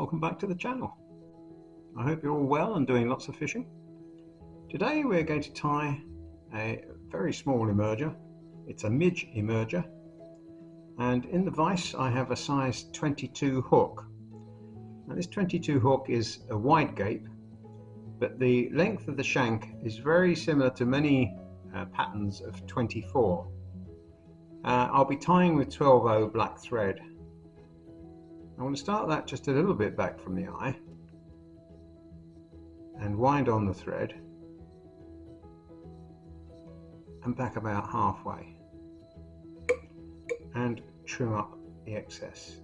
welcome back to the channel. I hope you're all well and doing lots of fishing. Today we're going to tie a very small emerger. It's a midge emerger, and in the vise I have a size 22 hook. Now this 22 hook is a wide gape, but the length of the shank is very similar to many patterns of 24. I'll be tying with 12/0 black thread. I want to start that just a little bit back from the eye and wind on the thread and back about halfway and trim up the excess.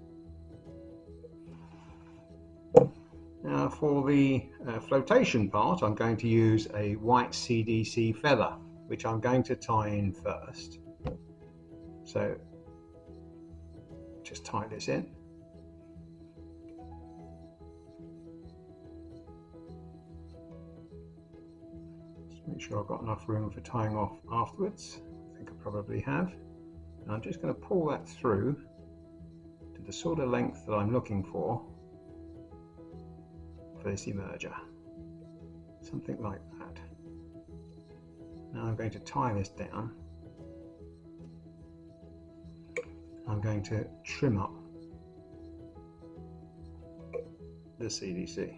Now for the flotation part, I'm going to use a white CDC feather, which I'm going to tie in first. So just tie this in. Make sure I've got enough room for tying off afterwards. I think I probably have. And I'm just going to pull that through to the sort of length that I'm looking for this emerger. Something like that. Now I'm going to tie this down. I'm going to trim up the CDC.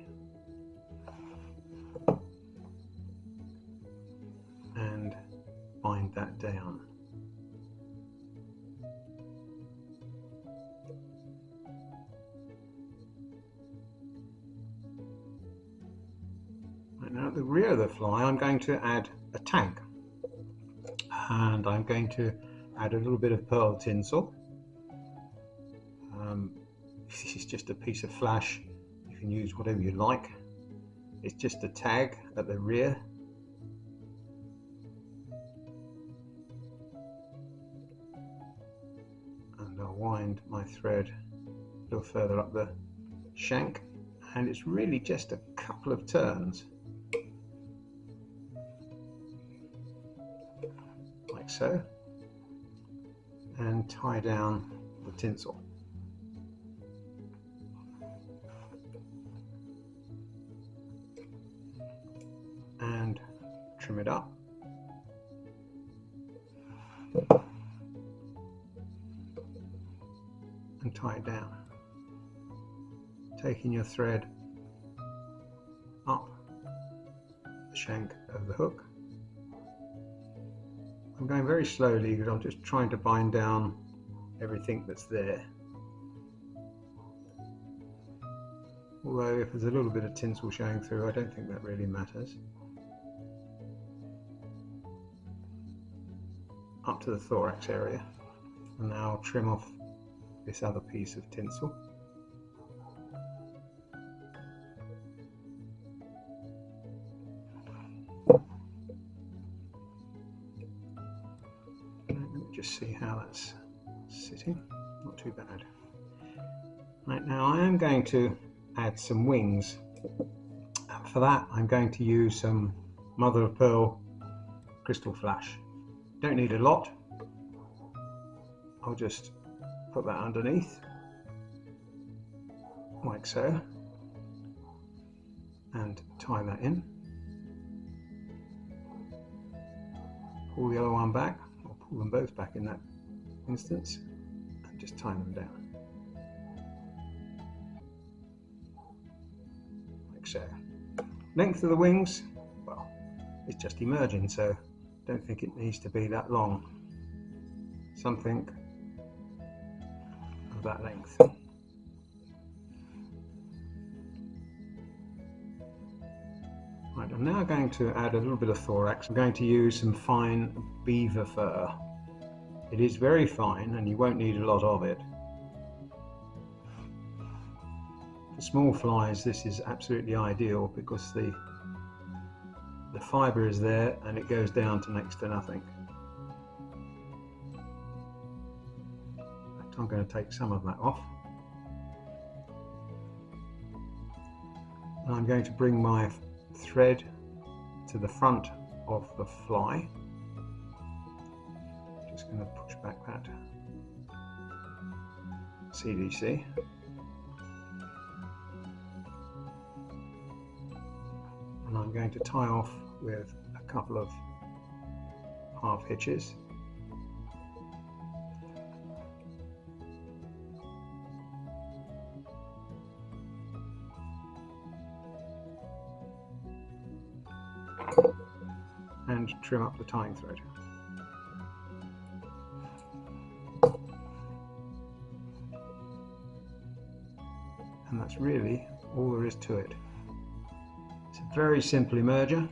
And bind that down. Right, now at the rear of the fly I'm going to add a tag, and I'm going to add a little bit of pearl tinsel. This is just a piece of flash, you can use whatever you like. It's just a tag at the rear. And I'll wind my thread a little further up the shank, and it's really just a couple of turns, like so, and tie down the tinsel. And trim it up. And tie it down, taking your thread up the shank of the hook. I'm going very slowly because I'm just trying to bind down everything that's there. Although if there's a little bit of tinsel showing through, I don't think that really matters. Up to the thorax area, and now I'll trim off this other piece of tinsel. Let me just see how that's sitting. Not too bad. Right, now I am going to add some wings. For that I'm going to use some mother of pearl crystal flash. Don't need a lot. I'll just put that underneath, like so, and tie that in. Pull the other one back, or pull them both back in that instance, and just tie them down, like so. Length of the wings, well, it's just emerging, so don't think it needs to be that long. Something of that length. Right, I'm now going to add a little bit of thorax. I'm going to use some fine beaver fur. It is very fine and you won't need a lot of it. For small flies this is absolutely ideal because the fibre is there and it goes down to next to nothing. In fact, I'm going to take some of that off. And I'm going to bring my thread to the front of the fly. Just going to push back that CDC. I'm going to tie off with a couple of half hitches. And trim up the tying thread. And that's really all there is to it. It's a very simple emerger.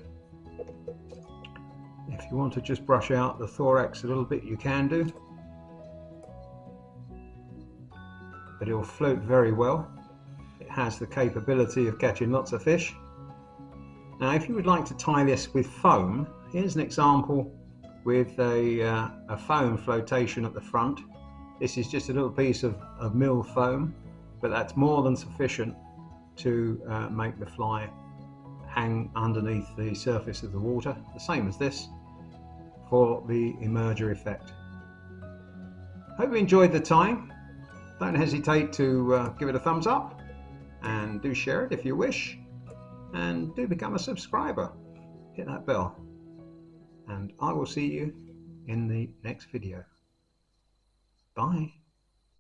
If you want to just brush out the thorax a little bit, you can do, but it will float very well. It has the capability of catching lots of fish. Now, if you would like to tie this with foam, here's an example with a foam flotation at the front. This is just a little piece of mill foam, but that's more than sufficient to make the fly hang underneath the surface of the water, the same as this, for the emerger effect. Hope you enjoyed the tying. Don't hesitate to give it a thumbs up, and do share it if you wish. And do become a subscriber. Hit that bell. And I will see you in the next video. Bye.